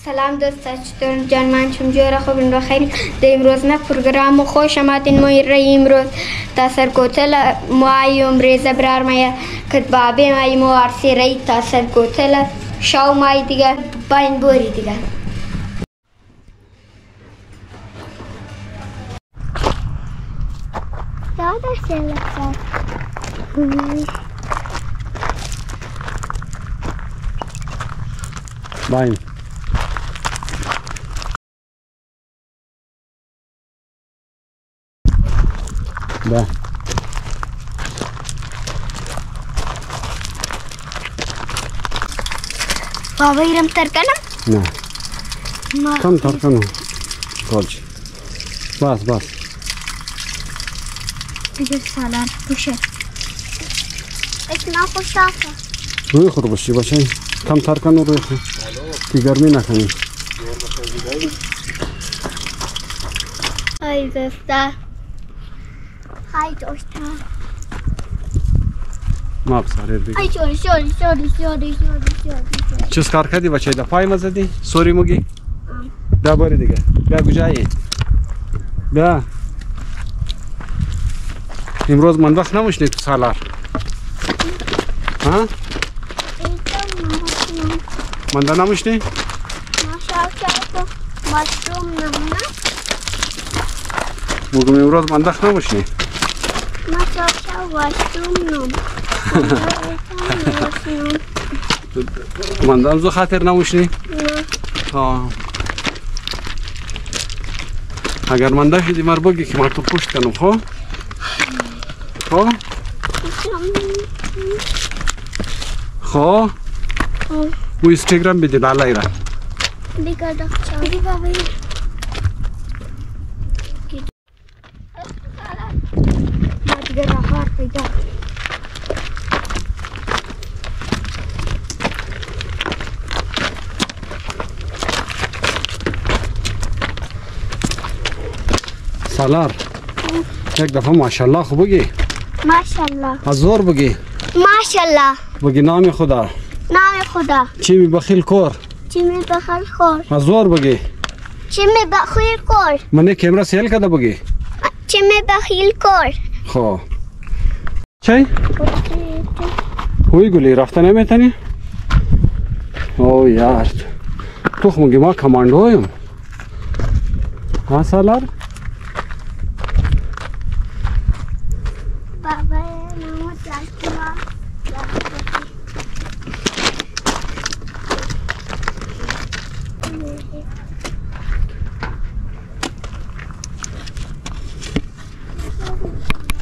سلام دوستا، چطور جان؟ من چمجور خوبین و خیلی در امروز نه پروگرام خوش آمدین. ما امروز تا سرکوتل مایم ریزه برار مایه کتبابه مایم و عرصی رای تا سرکوتل شاو مای دیگه باین بوری دیگه. دادا سلام باین ده بابا ایرم تر کنم؟ نه کم تر کنم کالچ بس دیگه سالار پوشه اتنا خوش آفا روی خور باشه کم تر کنم روی خور که گرمی نکنی. های دوستا های دوستا ما بساره دیگه های شوری چیز کار کردی بچه دا پای مزدی؟ سوری موگی؟ بیا باری دیگه بیا کجایی؟ بیا امروز من وقت نموشنی تو سالار ها؟ من دا نموشنی؟ موگم امروز من وقت نموشنی؟ من دام زو خاطر نموشنی؟ نه اگر من دا شدی مر بگی که من تو پشت کنم خب؟ خب؟ و اینستاگرام بیدی بالای را دیگه بابایی دیگه راه پیدا سالار یک دفعه ماشاءالله خوب بگی ماشاءالله ازور بگی ماشاءالله بگی نام خدا چی می بخیل کور ازور بگی چی می بخیل کور منه کیمرا سیل کده بگی چی می بخیل کور خب چی؟ هوی گلی رفته نمیتنی؟ او یار تو خمگی ما کماندویم ها سالار؟ بابا نمو جلسوا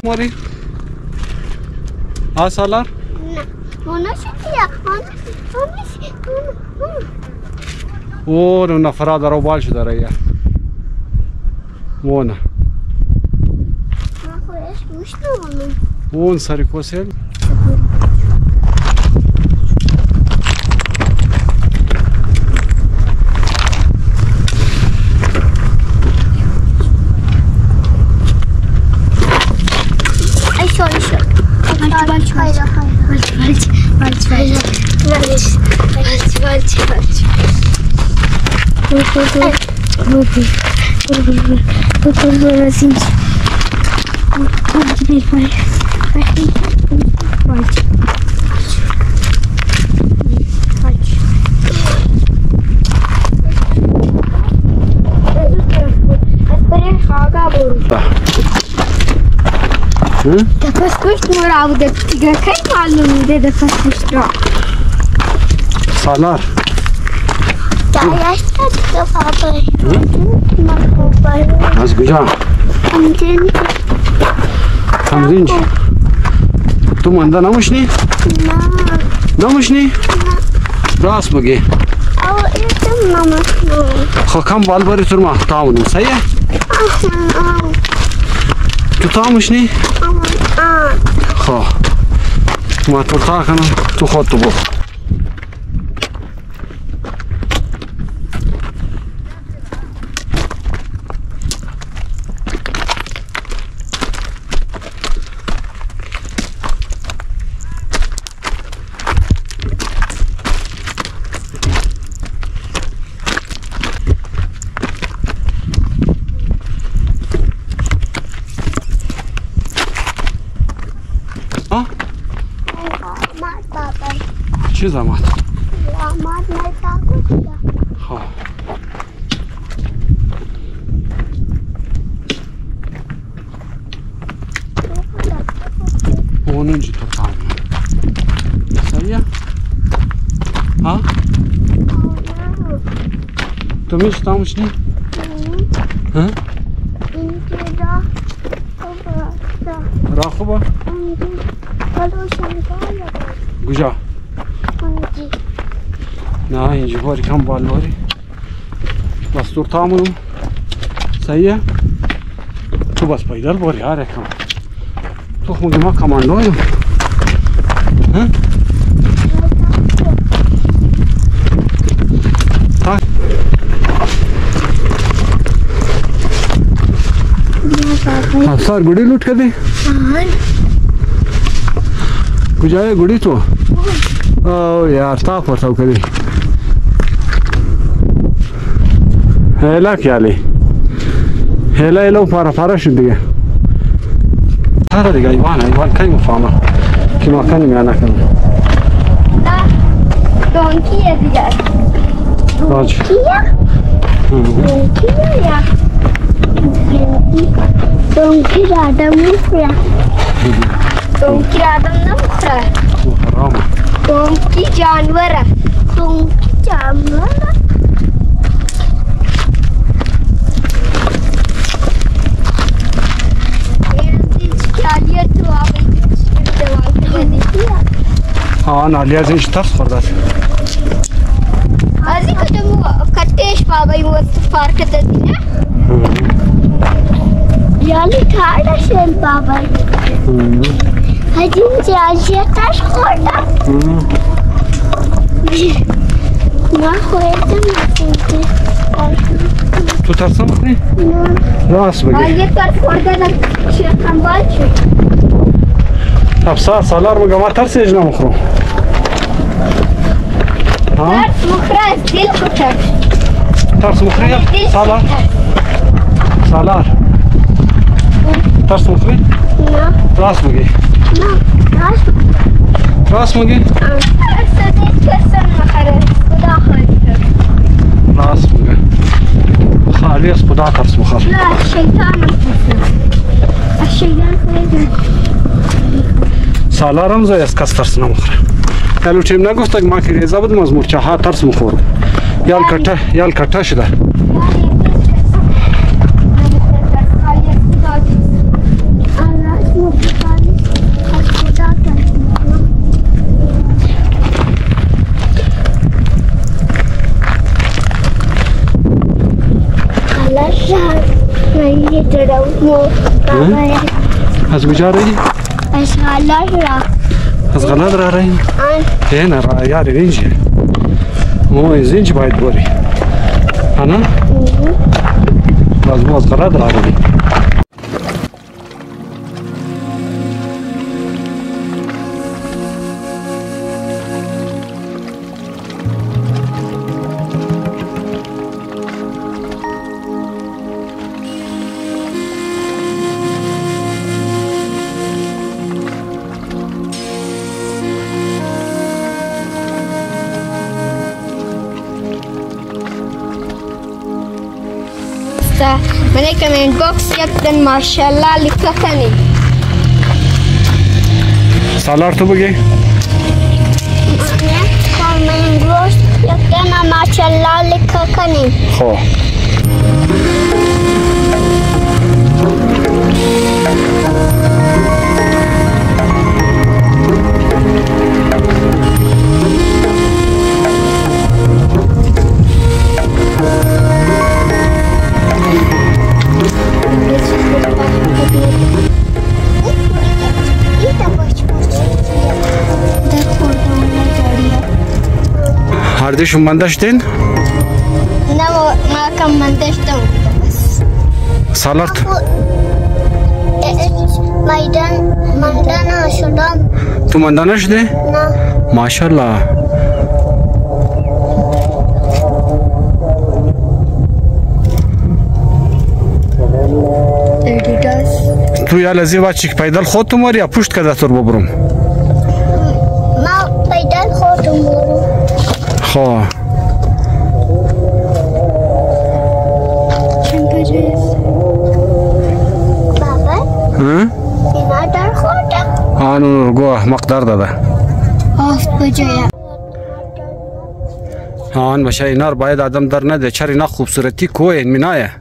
ماری؟ ها سالار؟ نه اونا شدیا اون نفرا در بال شده ریا اون من خودش گوش نمونم اون سری کوسل دفعه پشت مرا بوده دیگه خیلی معلوم میده دفعه پشت را سالار دایش دیگه بابا از کجا؟ تمرین تو منده نموشنی؟ نموشنی؟ راست بگی او ایتم نموشنی خو کم بال باری تر ما تامونم سیه؟ تو تاموشنی؟ خو ما تر تا کنم تو خود تو بخ چی زحمت؟ زحمت نتاکد. خب اون اینجا تو تمام صحیحه؟ ها؟ تو میشه تمامش نی؟ ها؟ اینجا خوبه. را خوبه؟ کجا؟ نه اینجا باری کم بال باری بس دور تامونم صحیحه؟ تو بس پیدل باری هر یکم تو خونگی ما کماندویم ها؟ افسار गुड़ी लूट के दे कुछ आए गुड़ी तो ओ यार ताप पड़ता कभी हेला क्या ले हेला हेला पारा पारा शुद्धिया هذا اللي جايبان جايبان كاي مفاهمة كما كان معنا كان دونكية دیگر دونکیه یا دونکی را آدم نمیخوره دونکی را آدم نمیخوره حرامه دونکی جانوره دونکی جانوره हाँ नालिया से इस्तार खर्दा से आजी कदम कटेश बाबा ही वो पार्क करते थे यानी खाड़ा शेल बाबा आजी मुझे आजी ताश खर्दा ना होए तो नहीं तू तरसा मखनी रास बगे आजी ताश खर्दा ना शेल कंबाल चु أبصار صالار مجمع ترسي إجنا مخرو ها؟ ترس مخرج ديل كتر ترس مخري صالار صالار ترس مخري لا راس مجي لا راس مجي أستاذ كسر مخرج خدا خالد راس مجي خالي أسقطها ترس مخر لا الشيطان الشيطان خالد سالارم زای از کس ترس نمخوره یالو چیم نگفت ما که ریزا بودم از مرچه ها ترس مخورم یال کتا شده از کجا رهی؟ از غلط را رهی؟ نه را یاری رینجی مو زینج باید باری انا؟ از غلط را رهی من کامنت باکس یکدن ماشاءالله لیکه کنی سالار تو بگی؟ من کامنت باکس یکدن ماشاءالله لیکه کنی خب هردیشون من داشتین؟ نه ما کم من داشتم بس سالار تو؟ مندانه شدم تو مندانه شده؟ نه ماشاءالله تو یا لذی بچی که پیدل خود تو ماری یا پشت کده تر ببرم؟ ما پیدل خود خب آنو گو مقدار داده آن باشه اینا رو باید آدم در نده چرا اینا خوبصورتی کوه این مینایه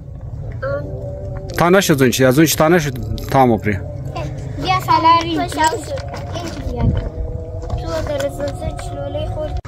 تا نشد اون چی از اون چی تا نشد تا مبری بیا سالاری تو در زلزل چلوله خورد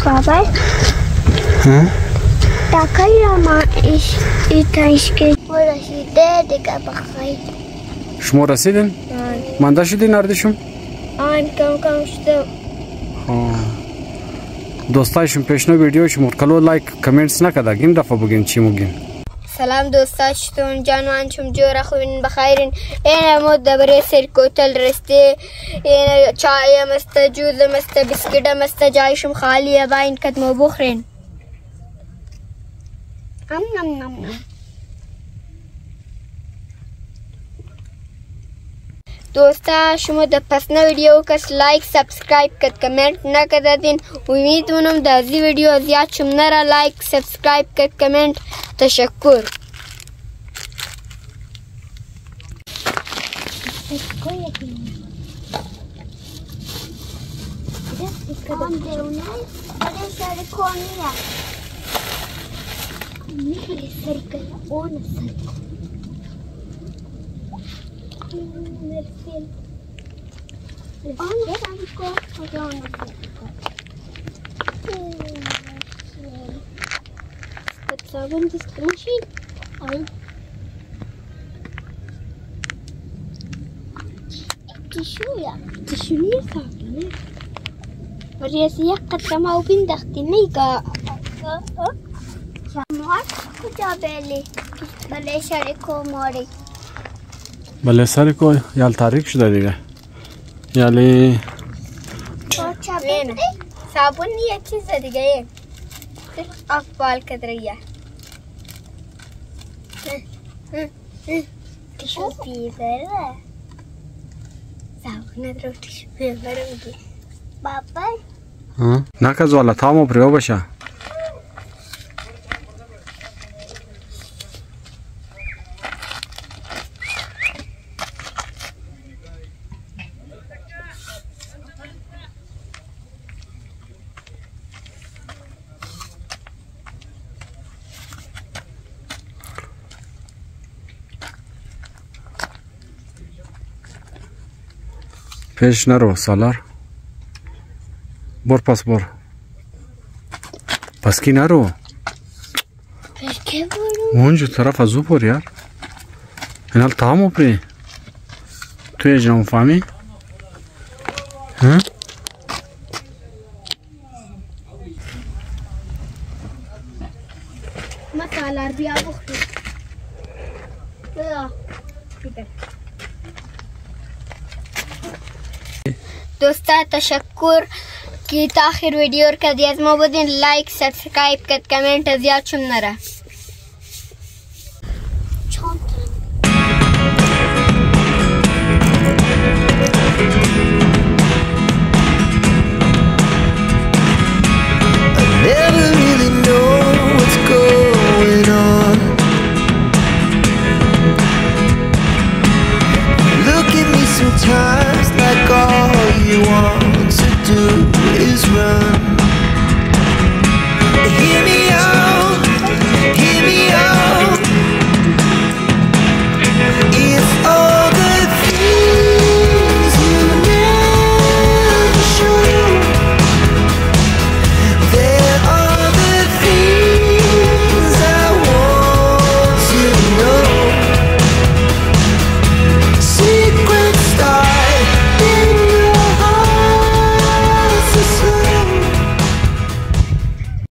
بابا تاکای ما ایتایشکی رسیده دیگه بخیر شما رسیدین؟ منده شدین اردشون؟ آن کم شده دوستایشون پیشنو ویدیوشون کلو لایک کامنتس نکده گیم دفعه بگین چی مگین سلام دوستا چطورین جانوان شم جورا خوبین بخیرین این مود دبره سرکوتل رسته این چای مست جوز مست بسکیت مست جایشم خالیه باین کدمو بخورین دوستا شما د پسنه ویدیو کس لایک سبسکرایب کد کمنت نکدین امیدوارم د ازی ویدیو زیاد شم نره لایک سبسکرایب کد کمنت تشکر صابون تستمشي أي تشوية صابونة ورياسية قد سماو بندختي ميقا شاموات كجابيلي بله شاركو موري بله سرکو یال تاریک شده دیگه یالی صابون یه چیز دیگه اقبال کدریه تشو پیزره Nakazoala tamo priobasha. پیش نرو سالار بر پس بر پس کی نرو پیش که برو اونجا طرف از او بر یار اینال تامو پری تو یه جنم فهمی ها ما سالار بیا بخوریم دوستا تشکر की आखिर वीडियो का दिया मोबुद्दीन लाइक सब्सक्राइब कर कमेंट ज्यादा चुनना रहा I never really know what's going on. Look at me sometimes like all you want to do